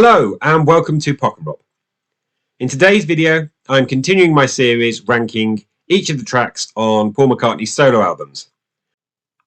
Hello and welcome to Pockenrop. In today's video, I'm continuing my series ranking each of the tracks on Paul McCartney's solo albums.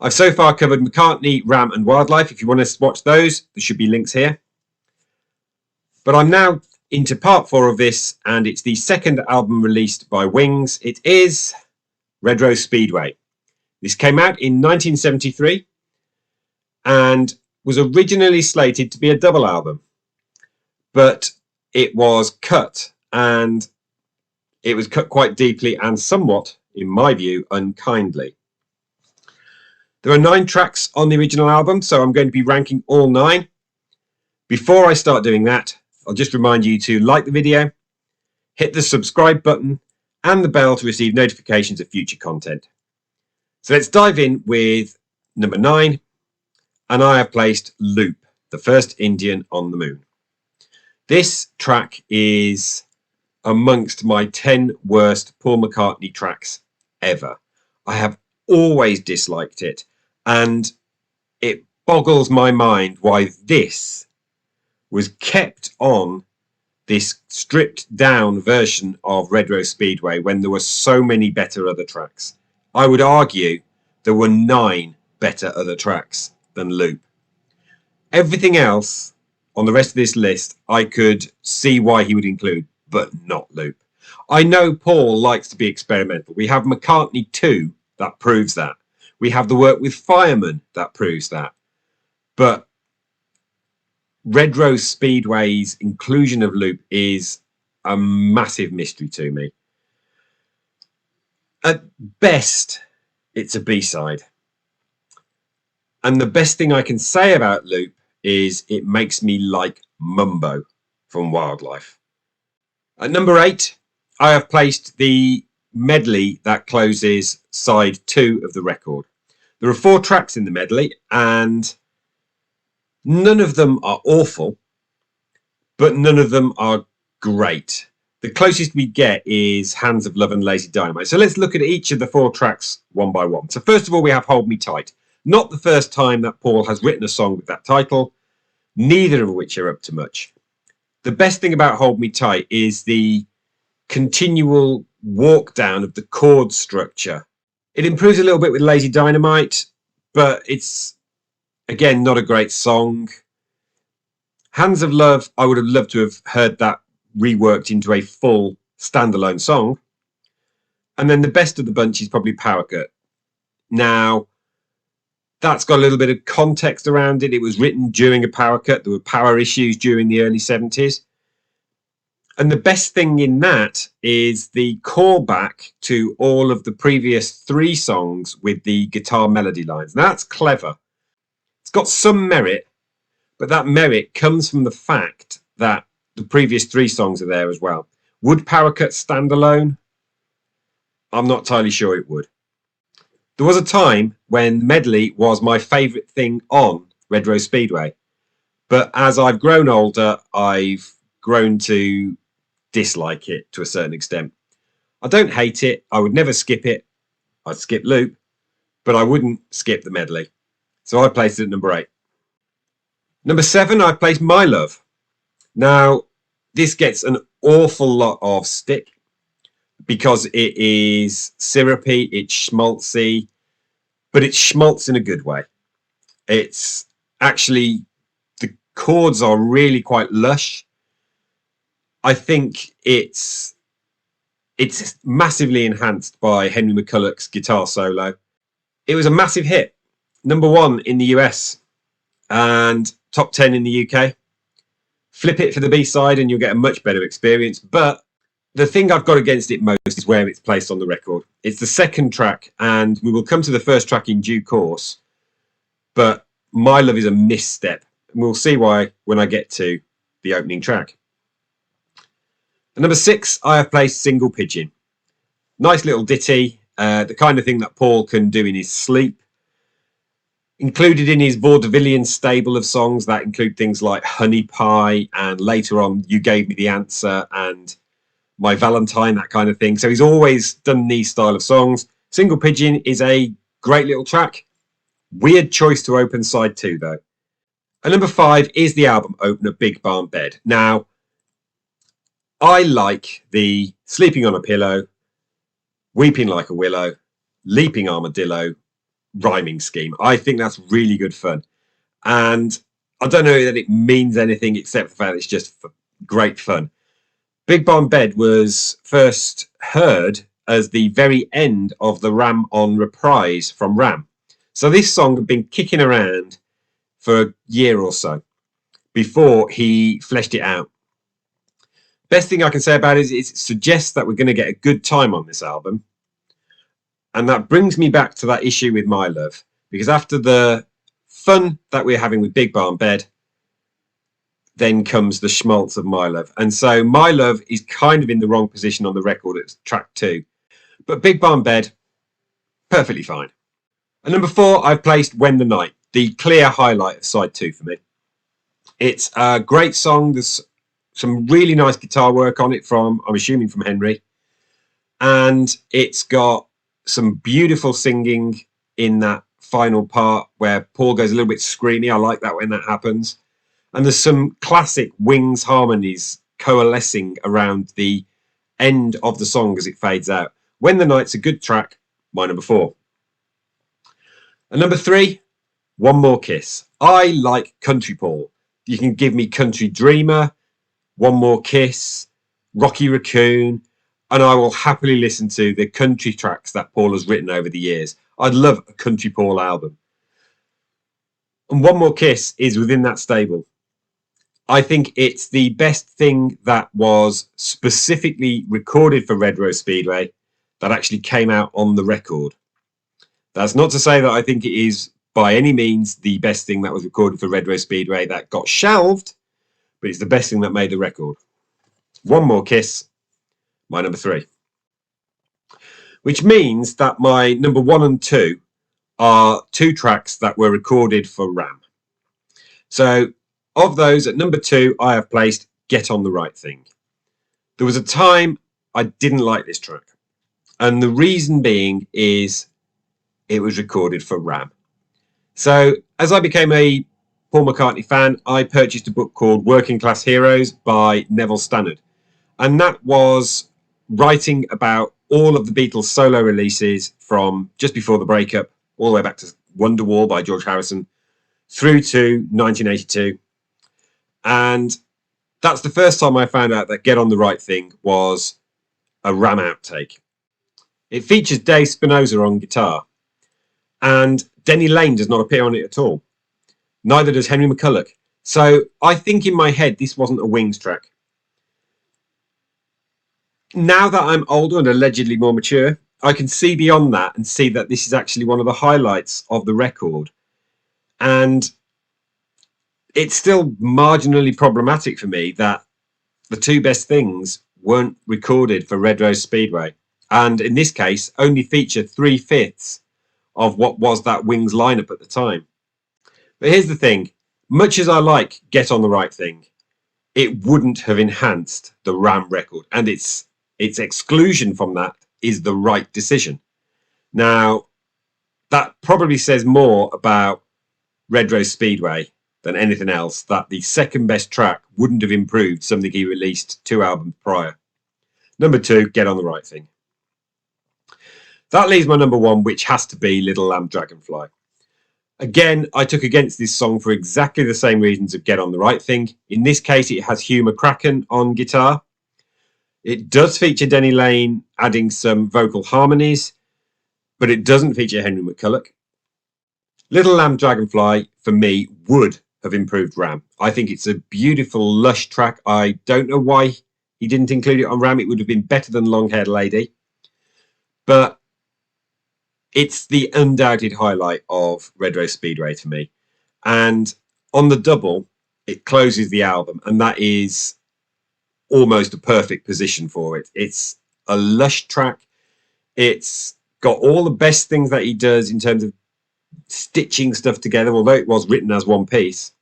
I've so far covered McCartney, Ram and Wildlife. If you want to watch those, there should be links here. But I'm now into part 4 of this, and it's the second album released by Wings. It is Rose Speedway. This came out in 1973 and was originally slated to be a double album. But it was cut, and it was cut quite deeply and somewhat, in my view, unkindly. There are 9 tracks on the original album, so I'm going to be ranking all 9. Before I start doing that, I'll just remind you to like the video, hit the subscribe button and the bell to receive notifications of future content. So let's dive in with number 9, and I have placed Loop, the first Indian on the moon. This track is amongst my 10 worst Paul McCartney tracks ever. I have always disliked it, and it boggles my mind why this was kept on this stripped down version of Rose Speedway when there were so many better other tracks. I would argue there were 9 better other tracks than Loop. Everything else on the rest of this list, I could see why he would include, but not Loop. I know Paul likes to be experimental. We have McCartney 2 that proves that. We have the work with Fireman that proves that. But Rose Speedway's inclusion of Loop is a massive mystery to me. At best, it's a B-side. And the best thing I can say about Loop is it makes me like Mumbo from Wildlife. At number 8, I have placed the medley that closes side 2 of the record. There are 4 tracks in the medley, and none of them are awful, but none of them are great. The closest we get is Hands of Love and Lazy Dynamite. So let's look at each of the 4 tracks one by one. So first of all, we have Hold Me Tight. Not the first time that Paul has written a song with that title, neither of which are up to much. The best thing about Hold Me Tight is the continual walk down of the chord structure. It improves a little bit with Lazy Dynamite, but it's, again, not a great song. Hands of Love, I would have loved to have heard that reworked into a full standalone song. And then the best of the bunch is probably Power Cut. Now, that's got a little bit of context around it. It was written during a power cut. There were power issues during the early 70s. And the best thing in that is the callback to all of the previous 3 songs with the guitar melody lines. Now, that's clever. It's got some merit, but that merit comes from the fact that the previous 3 songs are there as well. Would Power Cut stand alone? I'm not entirely sure it would. There was a time when medley was my favourite thing on Rose Speedway. But as I've grown older, I've grown to dislike it to a certain extent. I don't hate it. I would never skip it. I'd skip Loop, but I wouldn't skip the medley. So I placed it at number 8. Number 7, I placed My Love. Now, this gets an awful lot of stick because it is syrupy, it's schmaltzy, but it's schmaltz in a good way. It's actually, the chords are really quite lush. I think it's massively enhanced by Henry McCulloch's guitar solo. It was a massive hit, number 1 in the US and top 10 in the UK. Flip it for the B-side and you'll get a much better experience, but the thing I've got against it most is where it's placed on the record. It's the second track, and we will come to the first track in due course, but My Love is a misstep, and we'll see why when I get to the opening track. At number 6, I have placed Single Pigeon. Nice little ditty, the kind of thing that Paul can do in his sleep. Included in his vaudevillian stable of songs that include things like Honey Pie, and later on You Gave Me the Answer, and My Valentine, that kind of thing. So he's always done these style of songs. Single Pigeon is a great little track. Weird choice to open side 2 though. And number 5 is the album opener, Big Barn Bed. Now, I like the Sleeping on a Pillow, Weeping Like a Willow, Leaping Armadillo rhyming scheme. I think that's really good fun. And I don't know that it means anything except the fact it's just great fun. Big Barn Bed was first heard as the very end of the Ram on Reprise from Ram. So this song had been kicking around for a year or so before he fleshed it out. Best thing I can say about it is it suggests that we're going to get a good time on this album. And that brings me back to that issue with My Love, because after the fun that we're having with Big Barn Bed, then comes the schmaltz of My Love. And so My Love is kind of in the wrong position on the record. It's track 2. But Big Barn Bed, perfectly fine. And number 4, I've placed When the Night, the clear highlight of side 2 for me. It's a great song. There's some really nice guitar work on it from, I'm assuming, from Henry. And it's got some beautiful singing in that final part where Paul goes a little bit screamy. I like that when that happens. And there's some classic Wings harmonies coalescing around the end of the song as it fades out. When the Night's a good track, my number 4. And number 3, One More Kiss. I like Country Paul. You can give me Country Dreamer, One More Kiss, Rocky Raccoon, and I will happily listen to the country tracks that Paul has written over the years. I'd love a Country Paul album. And One More Kiss is within that stable. I think it's the best thing that was specifically recorded for Red Rose Speedway that actually came out on the record. That's not to say that I think it is by any means the best thing that was recorded for Red Rose Speedway that got shelved, but it's the best thing that made the record. One More Kiss, my number 3. Which means that my number 1 and 2 are 2 tracks that were recorded for Ram. So of those, at number 2, I have placed Get On The Right Thing. There was a time I didn't like this track. And the reason being is it was recorded for Ram. So as I became a Paul McCartney fan, I purchased a book called Working Class Heroes by Neville Stannard. And that was writing about all of the Beatles solo releases from just before the breakup, all the way back to Wonderwall by George Harrison, through to 1982. And that's the first time I found out that Get On The Right Thing was a Ram outtake. It features Dave Spinoza on guitar, and Denny Lane does not appear on it at all. Neither does Henry McCulloch. So I think in my head this wasn't a Wings track. Now that I'm older and allegedly more mature, I can see beyond that and see that this is actually one of the highlights of the record. And it's still marginally problematic for me that the 2 best things weren't recorded for Red Rose Speedway. And in this case, only feature 3/5 of what was that Wings lineup at the time. But here's the thing. Much as I like Get On The Right Thing, it wouldn't have enhanced the Ram record. And its exclusion from that is the right decision. Now, that probably says more about Red Rose Speedway than anything else, that the second best track wouldn't have improved something he released 2 albums prior. Number 2, Get On The Right Thing. That leaves my number 1, which has to be Little Lamb Dragonfly. Again, I took against this song for exactly the same reasons of Get On The Right Thing. In this case, it has Hugh McCracken on guitar. It does feature Denny Lane adding some vocal harmonies, but it doesn't feature Henry McCulloch. Little Lamb Dragonfly, for me, would have improved Ram. I think it's a beautiful, lush track. I don't know why he didn't include it on Ram. It would have been better than Long Haired Lady. But it's the undoubted highlight of Red Rose Speedway to me. And on the double, it closes the album, and that is almost a perfect position for it. It's a lush track. It's got all the best things that he does in terms of stitching stuff together, although it was written as one piece.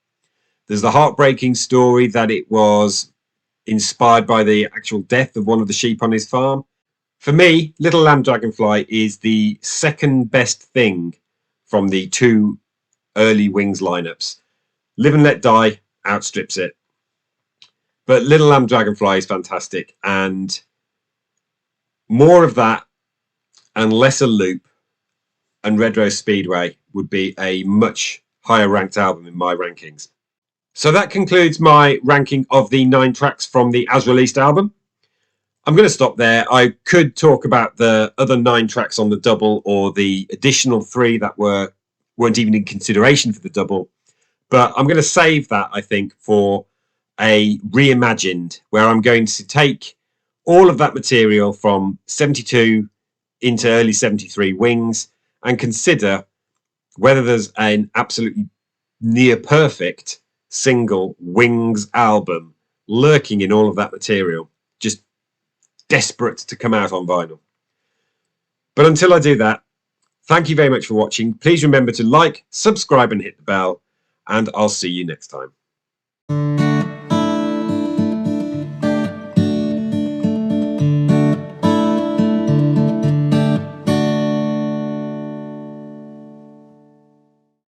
There's the heartbreaking story that it was inspired by the actual death of one of the sheep on his farm. For me, Little Lamb Dragonfly is the second best thing from the 2 early Wings lineups. Live and Let Die outstrips it. But Little Lamb Dragonfly is fantastic, and more of that and lesser Loop and Red Rose Speedway would be a much higher ranked album in my rankings. So that concludes my ranking of the 9 tracks from the As Released album. I'm going to stop there. I could talk about the other 9 tracks on the double, or the additional 3 that weren't even in consideration for the double. But I'm going to save that, I think, for a reimagined, where I'm going to take all of that material from 72 into early 73 Wings and consider whether there's an absolutely near perfect single Wings album lurking in all of that material, just desperate to come out on vinyl. But until I do that, thank you very much for watching. Please remember to like, subscribe and hit the bell, and I'll see you next time.